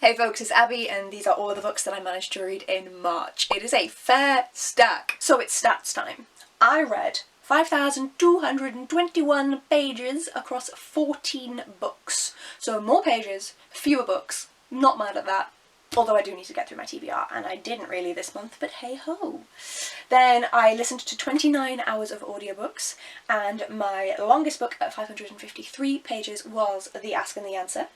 Hey folks, it's Abby and these are all of the books that I managed to read in March. It is a fair stack. So it's stats time. I read 5,221 pages across 14 books. So more pages, fewer books. Not mad at that. Although I do need to get through my TBR, and I didn't really this month, but hey ho. Then I listened to 29 hours of audiobooks, and my longest book at 553 pages was The Ask and the Answer.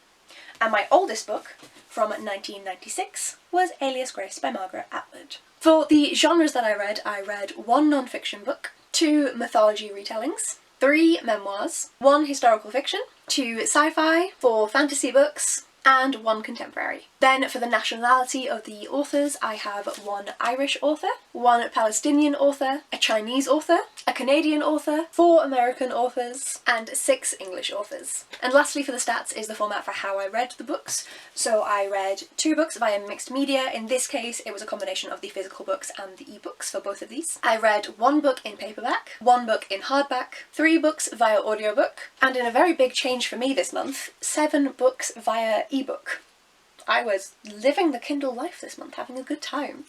And my oldest book, from 1996, was Alias Grace by Margaret Atwood. For the genres that I read 1 non-fiction book, 2 mythology retellings, 3 memoirs, 1 historical fiction, 2 sci-fi, 4 fantasy books, and 1 contemporary. Then for the nationality of the authors, I have 1 Irish author, 1 Palestinian author, a Chinese author, a Canadian author, 4 American authors, and 6 English authors. And lastly for the stats is the format for how I read the books. So I read 2 books via mixed media. In this case it was a combination of the physical books and the ebooks for both of these. I read 1 book in paperback, 1 book in hardback, 3 books via audiobook, and in a very big change for me this month, 7 books via ebook. I was living the Kindle life this month, having a good time.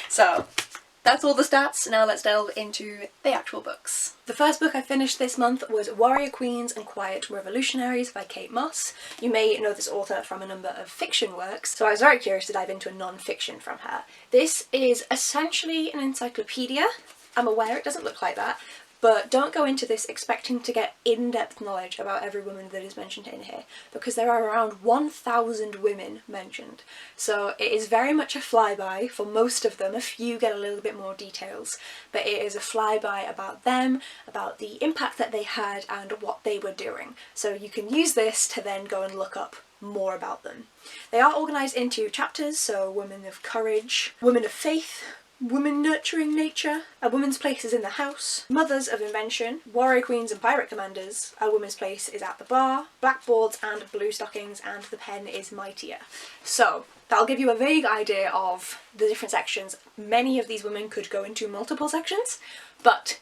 So that's all the stats. Now let's delve into the actual books. The first book I finished this month was Warrior Queens and Quiet Revolutionaries by Kate Mosse. You may know this author from a number of fiction works, so I was very curious to dive into a non-fiction from her. This is essentially an encyclopedia. I'm aware it doesn't look like that, but don't go into this expecting to get in-depth knowledge about every woman that is mentioned in here, because there are around 1,000 women mentioned. So it is very much a flyby for most of them. A few get a little bit more details, but it is a flyby about them, about the impact that they had and what they were doing. So you can use this to then go and look up more about them. They are organised into chapters, so women of courage, women of faith, women nurturing nature, a woman's place is in the house, mothers of invention, warrior queens and pirate commanders, a woman's place is at the bar, blackboards and blue stockings, and the pen is mightier. So that'll give you a vague idea of the different sections. Many of these women could go into multiple sections, but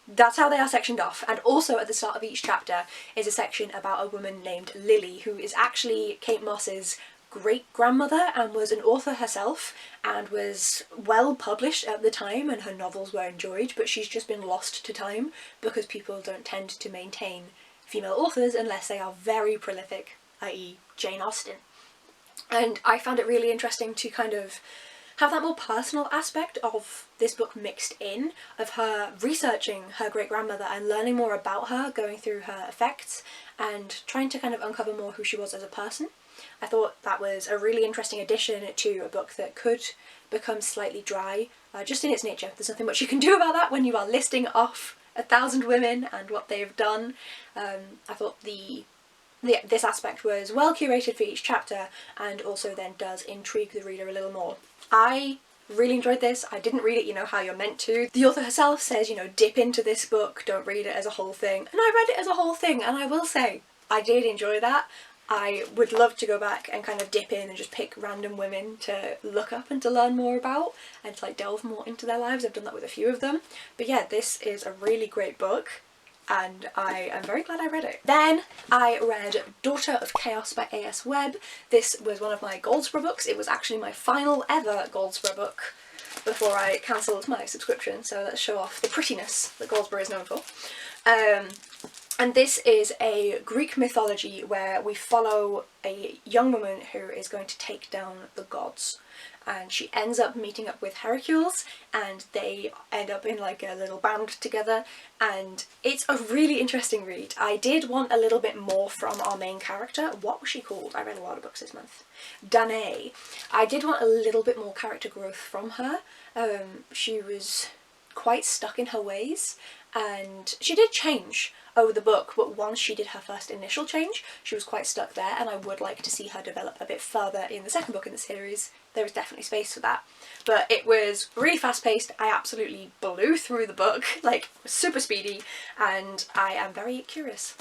that's how they are sectioned off. And also at the start of each chapter is a section about a woman named Lily, who is actually Kate Mosse's great-grandmother and was an author herself and was well published at the time and her novels were enjoyed, but she's just been lost to time because people don't tend to maintain female authors unless they are very prolific, i.e. Jane Austen. And I found it really interesting to kind of have that more personal aspect of this book mixed in, of her researching her great-grandmother and learning more about her, going through her effects and trying to kind of uncover more who she was as a person. I thought that was a really interesting addition to a book that could become slightly dry, just in its nature. There's nothing much you can do about that when you are listing off 1,000 women and what they've done. I thought this aspect was well curated for each chapter and also then does intrigue the reader a little more. I really enjoyed this. I didn't read it, you know, how you're meant to. The author herself says, you know, dip into this book, don't read it as a whole thing. And I read it as a whole thing, and I will say, I did enjoy that. I would love to go back and kind of dip in and just pick random women to look up and to learn more about and to like delve more into their lives. I've done that with a few of them. But yeah, this is a really great book and I am very glad I read it. Then I read Daughter of Chaos by A.S. Webb. This was one of my Goldsborough books. It was actually my final ever Goldsborough book before I cancelled my subscription, so let's show off the prettiness that Goldsborough is known for. And this is a Greek mythology where we follow a young woman who is going to take down the gods. And she ends up meeting up with Hercules and they end up in like a little band together, and it's a really interesting read. I did want a little bit more from our main character. What was she called? I read a lot of books this month. Danae. I did want a little bit more character growth from her. She was quite stuck in her ways and she did change over the book, but once she did her first initial change she was quite stuck there, and I would like to see her develop a bit further in the second book in the series. There is definitely space for that, but it was really fast paced. I absolutely blew through the book, like super speedy, and I am very curious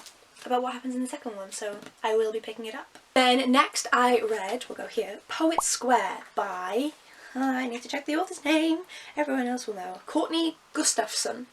about what happens in the second one, so I will be picking it up. Then next I read, we'll go here, Poet Square by, I need to check the author's name, everyone else will know, Courtney Gustafson.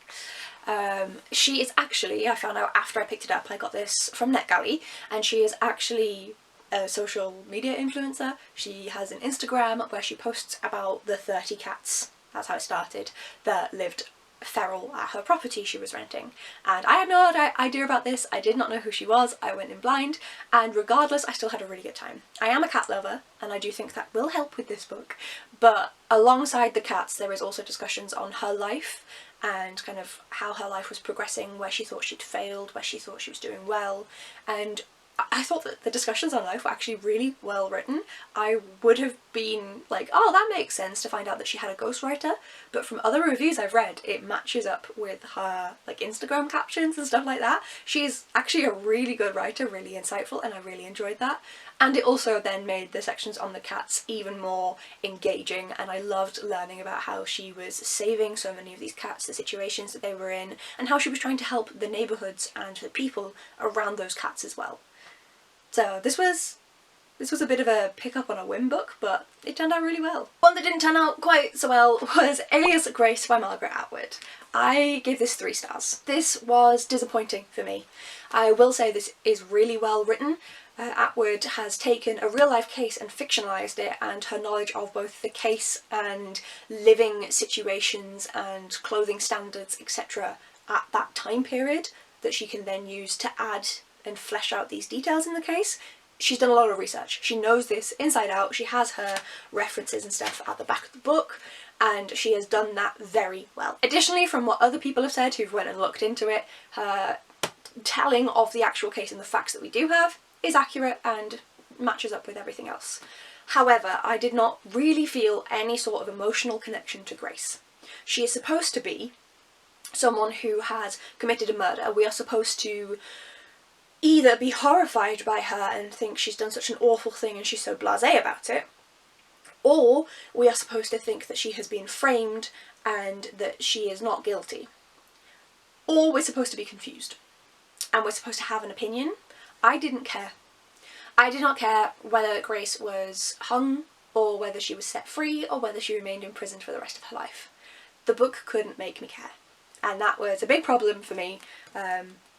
She is actually, I found out after I picked it up, I got this from NetGalley, and she is actually a social media influencer. She has an Instagram where she posts about the 30 cats, that's how it started, that lived feral at her property she was renting. And I had no idea about this, I did not know who she was, I went in blind, and regardless I still had a really good time. I am a cat lover and I do think that will help with this book, but alongside the cats there is also discussions on her life and kind of how her life was progressing, where she thought she'd failed, where she thought she was doing well, and I thought that the discussions on life were actually really well written. I would have been like, oh, that makes sense, to find out that she had a ghostwriter, but from other reviews I've read, it matches up with her like Instagram captions and stuff like that. She's actually a really good writer, really insightful, and I really enjoyed that. And it also then made the sections on the cats even more engaging, and I loved learning about how she was saving so many of these cats, the situations that they were in, and how she was trying to help the neighbourhoods and the people around those cats as well. So this was a bit of a pick up on a whim book, but it turned out really well. One that didn't turn out quite so well was Alias Grace by Margaret Atwood. I gave this 3 stars. This was disappointing for me. I will say this is really well written. Atwood has taken a real life case and fictionalised it, and her knowledge of both the case and living situations and clothing standards, etc. at that time period that she can then use to add and flesh out these details in the case. She's done a lot of research. She knows this inside out. She has her references and stuff at the back of the book, and she has done that very well. Additionally, from what other people have said who've went and looked into it, her telling of the actual case and the facts that we do have is accurate and matches up with everything else. However, I did not really feel any sort of emotional connection to Grace. She is supposed to be someone who has committed a murder. We are supposed to either be horrified by her and think she's done such an awful thing and she's so blasé about it, or we are supposed to think that she has been framed and that she is not guilty. Or we're supposed to be confused and we're supposed to have an opinion. I didn't care. I did not care whether Grace was hung or whether she was set free or whether she remained imprisoned for the rest of her life. The book couldn't make me care, and that was a big problem for me.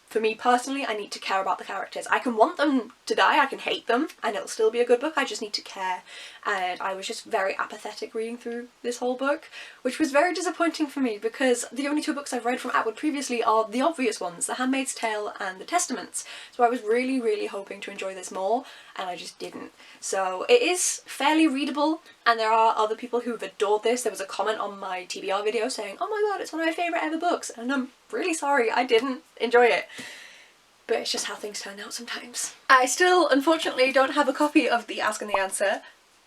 For me personally, I need to care about the characters. I can want them to die, I can hate them, and it'll still be a good book, I just need to care. And I was just very apathetic reading through this whole book, which was very disappointing for me because the only 2 books I've read from Atwood previously are the obvious ones, The Handmaid's Tale and The Testaments. So I was really, really hoping to enjoy this more, and I just didn't. So it is fairly readable, and there are other people who've adored this. There was a comment on my TBR video saying, oh my god, it's one of my favourite ever books, and I'm really sorry, I didn't enjoy it. But it's just how things turn out sometimes. I still, unfortunately, don't have a copy of The Ask and the Answer,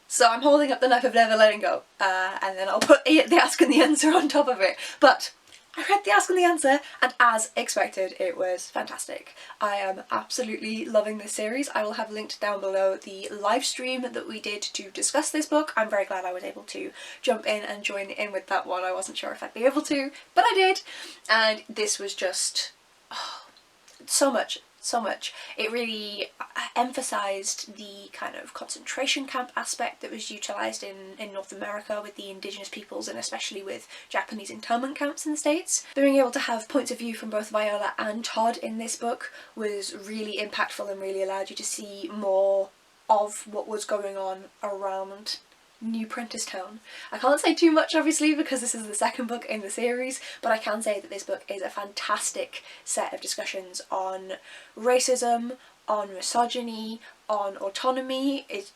so I'm holding up the knife of never letting go, and then I'll put The Ask and the Answer on top of it. But I read The Ask and the Answer, and as expected, it was fantastic. I am absolutely loving this series. I will have linked down below the live stream that we did to discuss this book. I'm very glad I was able to jump in and join in with that one. I wasn't sure if I'd be able to, but I did, and this was just so much. It really emphasised the kind of concentration camp aspect that was utilised in North America with the indigenous peoples, and especially with Japanese internment camps in the States. Being able to have points of view from both Viola and Todd in this book was really impactful and really allowed you to see more of what was going on around New Prenticetown. I can't say too much obviously because this is the 2nd book in the series, but I can say that this book is a fantastic set of discussions on racism, on misogyny, on autonomy. It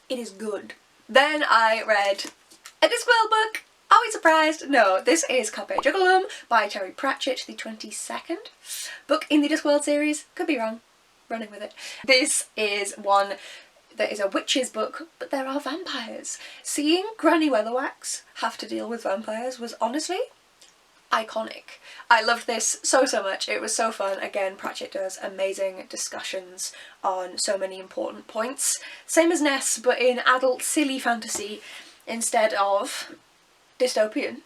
is good. Then I read a Discworld book. Are we surprised? No, this is Carpe Jugulum by Terry Pratchett, the 22nd book in the Discworld series. Could be wrong. Running with it. This is one that is a witch's book, but there are vampires. Seeing Granny Weatherwax have to deal with vampires was honestly iconic. I loved this so much. It was so fun. Again, Pratchett does amazing discussions on so many important points. Same as Ness, but in adult silly fantasy instead of dystopian.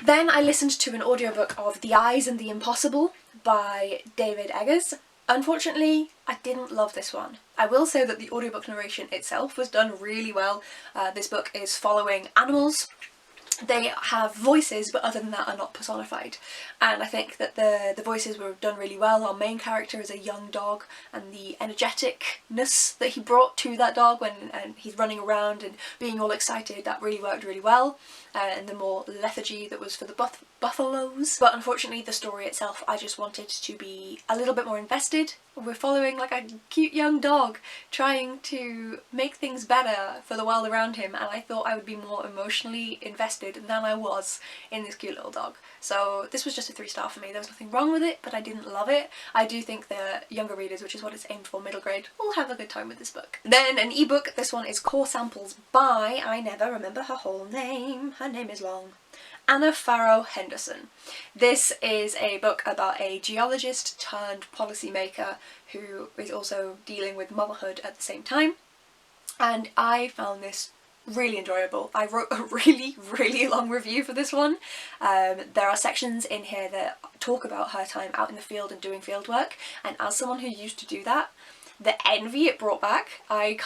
Then I listened to an audiobook of The Eyes and the Impossible by David Eggers. Unfortunately, I didn't love this one. I will say that the audiobook narration itself was done really well. This book is following animals they have voices, but other than that are not personified. And I think that the voices were done really well. Our main character is a young dog, and the energeticness that he brought to that dog when he's running around and being all excited, that really worked really well. And the more lethargy that was for the buffaloes. But unfortunately the story itself, I just wanted to be a little bit more invested. We're following like a cute young dog trying to make things better for the world around him, and I thought I would be more emotionally invested than I was in this cute little dog. So this was just a 3-star for me. There was nothing wrong with it, but I didn't love it. I do think the younger readers, which is what it's aimed for, middle grade, will have a good time with this book. Then an ebook. This one is Core Samples by, I never remember her whole name, her name is long, Anna Farro Henderson. This is a book about a geologist turned policymaker who is also dealing with motherhood at the same time, and I found this really enjoyable. I wrote a really long review for this one. There are sections in here that talk about her time out in the field and doing field work, and as someone who used to do that, the envy it brought back, I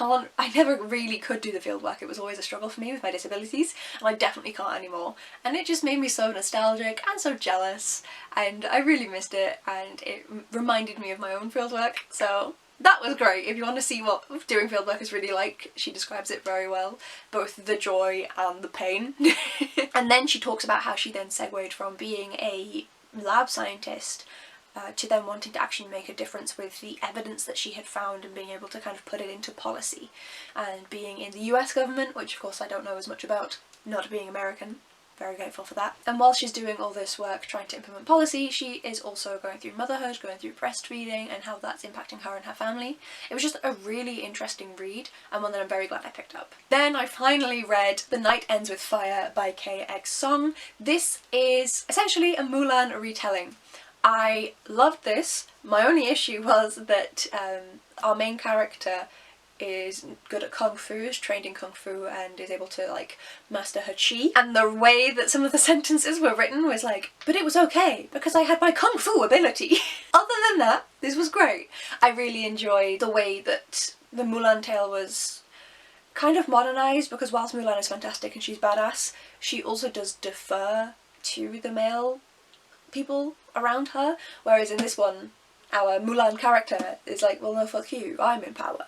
never really could do the field work. It was always a struggle for me with my disabilities, and I definitely can't anymore. And it just made me so nostalgic and so jealous, and I really missed it, and it reminded me of my own field work, so that was great. If you want to see what doing field work is really like, she describes it very well, both the joy and the pain. And then she talks about how she then segued from being a lab scientist to then wanting to actually make a difference with the evidence that she had found and being able to kind of put it into policy, and being in the US government, which of course I don't know as much about, not being American. Very grateful for that. And while she's doing all this work trying to implement policy, she is also going through motherhood, going through breastfeeding, and how that's impacting her and her family. It was just a really interesting read, and one that I'm very glad I picked up. Then I finally read The Night Ends with Fire by K.X. Song. This is essentially a Mulan retelling. I loved this. My only issue was that our main character is good at kung fu, is trained in kung fu, and is able to like master her chi, and the way that some of the sentences were written was like, but it was okay because I had my kung fu ability. Other than that, this was great. I really enjoyed the way that the Mulan tale was kind of modernised, because whilst Mulan is fantastic and she's badass, she also does defer to the male people around her, whereas in this one our Mulan character is like, well no, fuck you, I'm in power.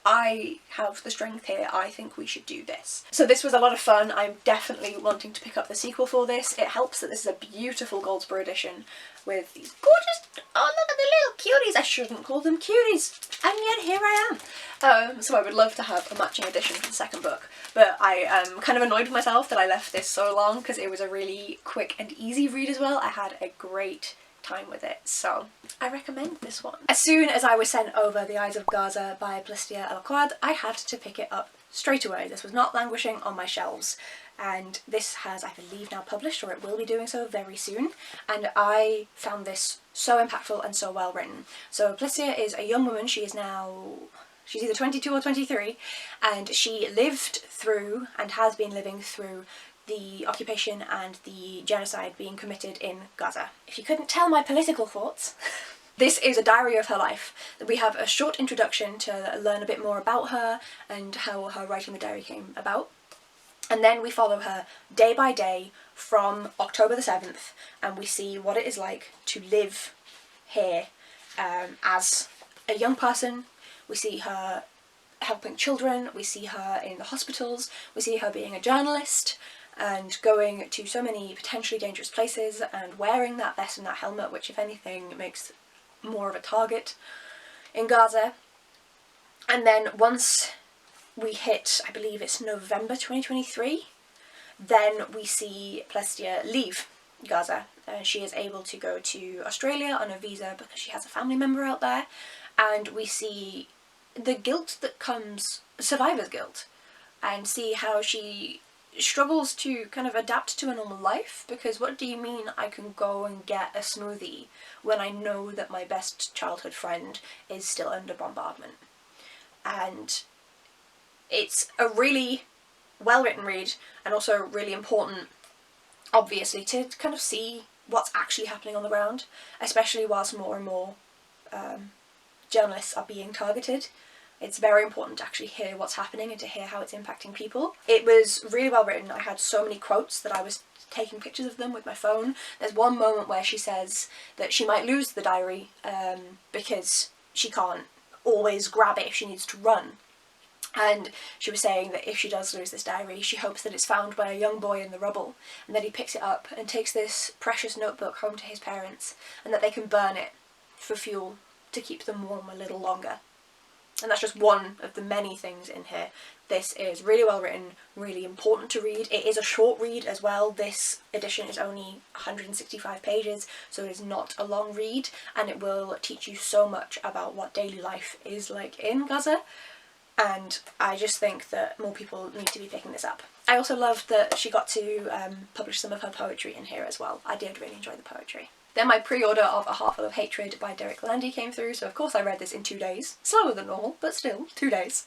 I have the strength here, I think we should do this. So this was a lot of fun. I'm definitely wanting to pick up the sequel for this. It helps that this is a beautiful Goldsboro edition with these gorgeous, oh look at the little cuties, I shouldn't call them cuties, and yet here I am. So I would love to have a matching edition for the second book, but I am kind of annoyed with myself that I left this so long, because it was a really quick and easy read as well. I had a great time with it, so I recommend this one. As soon as I was sent over The Eyes of Gaza by Plestia Alaqad, I had to pick it up straight away. This was not languishing on my shelves, and this has, I believe, now published, or it will be doing so very soon, and I found this so impactful and so well written. So Plestia is a young woman. She's either 22 or 23, and she lived through and has been living through the occupation and the genocide being committed in Gaza. If you couldn't tell my political thoughts, this is a diary of her life. We have a short introduction to learn a bit more about her and how her writing the diary came about. And then we follow her day by day from October the 7th, and we see what it is like to live here as a young person. We see her helping children, we see her in the hospitals, we see her being a journalist, and going to so many potentially dangerous places, and wearing that vest and that helmet, which if anything makes more of a target in Gaza. And then once we hit, I believe it's November 2023, then we see Plestia leave Gaza. She is able to go to Australia on a visa because she has a family member out there, and we see the guilt that comes, survivor's guilt, and see how she struggles to kind of adapt to a normal life, because what do you mean I can go and get a smoothie when I know that my best childhood friend is still under bombardment? And it's a really well written read, and also really important, obviously, to kind of see what's actually happening on the ground, especially whilst more and more journalists are being targeted. It's very important to actually hear what's happening and to hear how it's impacting people. It was really well written. I had so many quotes that I was taking pictures of them with my phone. There's one moment where she says that she might lose the diary because she can't always grab it if she needs to run. And she was saying that if she does lose this diary, she hopes that it's found by a young boy in the rubble, and that he picks it up and takes this precious notebook home to his parents, and that they can burn it for fuel to keep them warm a little longer. And that's just one of the many things in here. This is really well written, really important to read. It is a short read as well. This edition is only 165 pages, so it is not a long read, and it will teach you so much about what daily life is like in Gaza. And I just think that more people need to be picking this up. I also loved that she got to publish some of her poetry in here as well. I did really enjoy the poetry. Then my pre-order of A Heart Full of Hatred by Derek Landy came through, so of course I read this in 2 days. Slower than normal, but still, 2 days.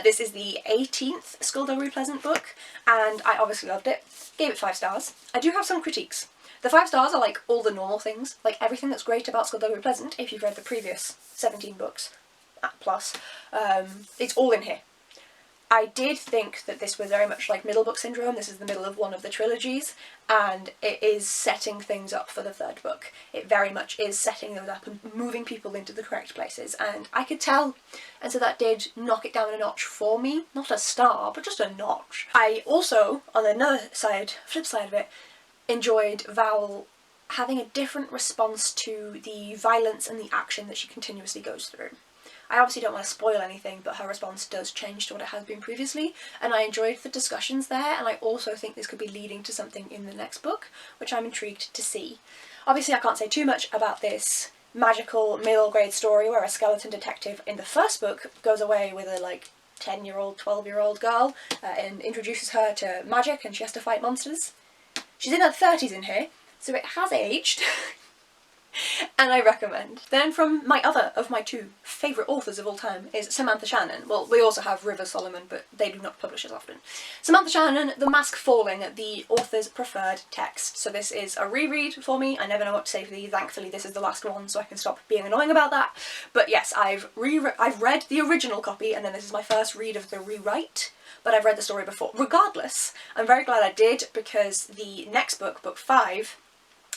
This is the 18th Skullduggery Pleasant book, and I obviously loved it. Gave it 5 stars. I do have some critiques. The 5 stars are like all the normal things, like everything that's great about Skullduggery Pleasant, if you've read the previous 17 books plus, it's all in here. I did think that this was very much like Middle Book Syndrome. This is the middle of one of the trilogies, and it is setting things up for the 3rd book. It very much is setting those up and moving people into the correct places, and I could tell, and so that did knock it down a notch for me. Not a star, but just a notch. I also, on another side, flip side of it, enjoyed Val having a different response to the violence and the action that she continuously goes through. I obviously don't want to spoil anything, but her response does change to what it has been previously, and I enjoyed the discussions there, and I also think this could be leading to something in the next book, which I'm intrigued to see. Obviously I can't say too much about this magical middle grade story where a skeleton detective in the 1st book goes away with a like 10-year-old, 12-year-old girl and introduces her to magic and she has to fight monsters. She's in her 30s in here, so it has aged. And I recommend. Then from my other of my 2 favourite authors of all time is Samantha Shannon. Well, we also have River Solomon, but they do not publish as often. Samantha Shannon, The Mask Falling, the author's preferred text. So this is a reread for me. I never know what to say for these. Thankfully this is the last one, so I can stop being annoying about that. But yes, I've read the original copy, and then this is my first read of the rewrite. But I've read the story before. Regardless, I'm very glad I did, because the next book, book 5,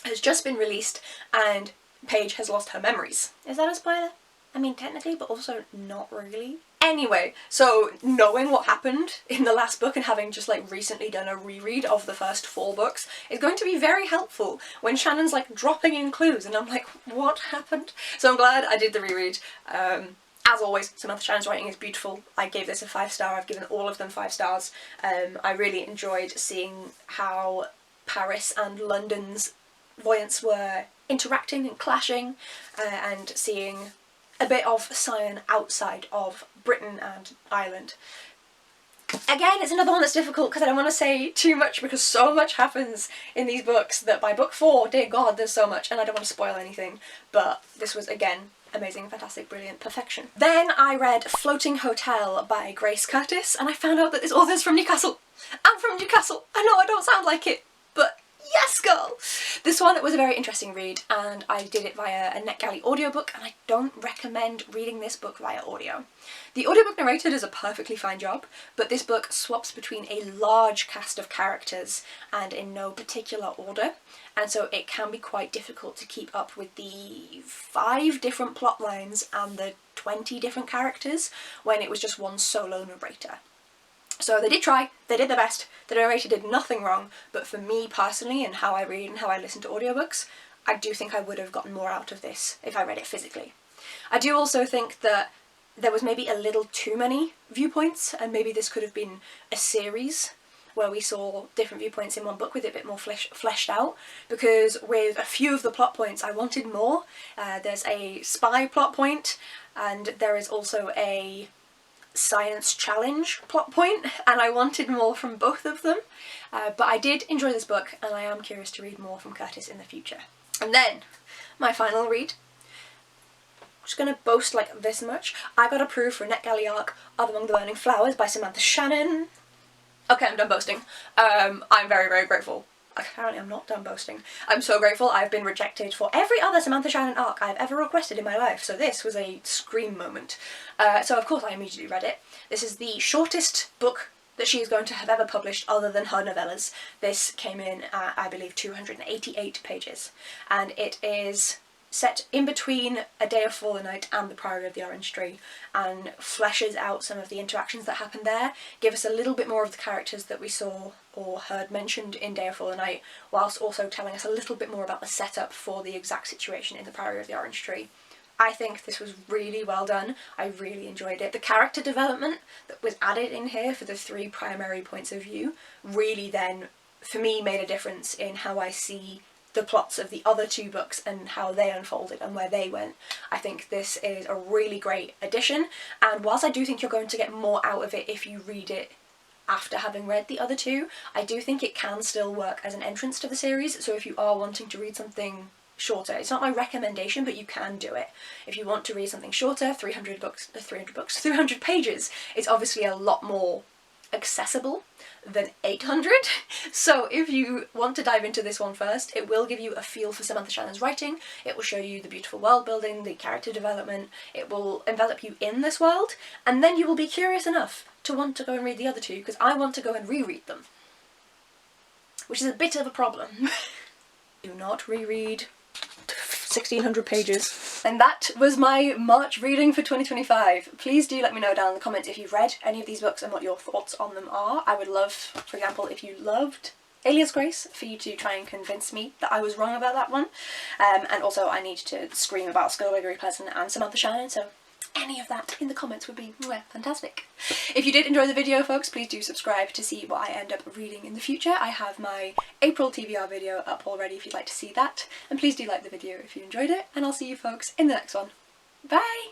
has just been released, and Paige has lost her memories. Is that a spoiler? I mean, technically, but also not really. Anyway, so knowing what happened in the last book and having just like recently done a reread of the first 4 books is going to be very helpful when Shannon's like dropping in clues and I'm like, what happened? So I'm glad I did the reread. As always, Samantha Shannon's writing is beautiful. I gave this a 5 star. I've given all of them 5 stars. I really enjoyed seeing how Paris and London's voyants were interacting and clashing, and seeing a bit of Sion outside of Britain and Ireland. Again, it's another one that's difficult because I don't want to say too much because so much happens in these books that by book 4, dear God, there's so much, and I don't want to spoil anything, but this was, again, amazing, fantastic, brilliant, perfection. Then I read Floating Hotel by Grace Curtis, and I found out that this author's from Newcastle. I'm from Newcastle! I know I don't sound like it, but yes, girl! This one was a very interesting read, and I did it via a NetGalley audiobook, and I don't recommend reading this book via audio. The audiobook narrator does a perfectly fine job, but this book swaps between a large cast of characters and in no particular order, and so it can be quite difficult to keep up with the 5 different plot lines and the 20 different characters when it was just one solo narrator. So they did try, they did their best, the narrator did nothing wrong, but for me personally and how I read and how I listen to audiobooks, I do think I would have gotten more out of this if I read it physically. I do also think that there was maybe a little too many viewpoints, and maybe this could have been a series where we saw different viewpoints in one book with it a bit more fleshed out, because with a few of the plot points I wanted more. There's a spy plot point, and there is also a science challenge plot point, and I wanted more from both of them, but I did enjoy this book and I am curious to read more from Curtis in the future. And then my final read, I'm just going to boast like this much, I got approved for a NetGalley arc of Among the Burning Flowers by Samantha Shannon. Okay, I'm done boasting. I'm very, very grateful Apparently I'm not done boasting. I'm so grateful I've been rejected for every other Samantha Shannon arc I've ever requested in my life, so this was a scream moment. So of course I immediately read it. This is the shortest book that she is going to have ever published other than her novellas. This came in at, I believe, 288 pages, and it is set in between A Day of Fallen Night and The Priory of the Orange Tree, and fleshes out some of the interactions that happen there, give us a little bit more of the characters that we saw or heard mentioned in Day of Fallen Night, whilst also telling us a little bit more about the setup for the exact situation in The Priory of the Orange Tree. I think this was really well done. I really enjoyed it. The character development that was added in here for the 3 primary points of view really then, for me, made a difference in how I see the plots of the other 2 books and how they unfolded and where they went. I think this is a really great addition, and whilst I do think you're going to get more out of it if you read it after having read the other 2, I do think it can still work as an entrance to the series, so if you are wanting to read something shorter, it's not my recommendation, but you can do it. If you want to read something shorter, 300 pages, it's obviously a lot more accessible than 800, so if you want to dive into this one first, it will give you a feel for Samantha Shannon's writing, it will show you the beautiful world building, the character development, it will envelop you in this world, and then you will be curious enough to want to go and read the other 2, because I want to go and reread them, which is a bit of a problem. Do not reread 1600 pages. And that was my March reading for 2025. Please do let me know down in the comments if you've read any of these books and what your thoughts on them are. I would love, for example, if you loved Alias Grace, for you to try and convince me that I was wrong about that one. And also I need to scream about Skullduggery Pleasant and Samantha Shannon, so any of that in the comments would be fantastic. If you did enjoy the video, folks, please do subscribe to see what I end up reading in the future. I have my April TBR video up already if you'd like to see that, and please do like the video if you enjoyed it, and I'll see you folks in the next one. Bye!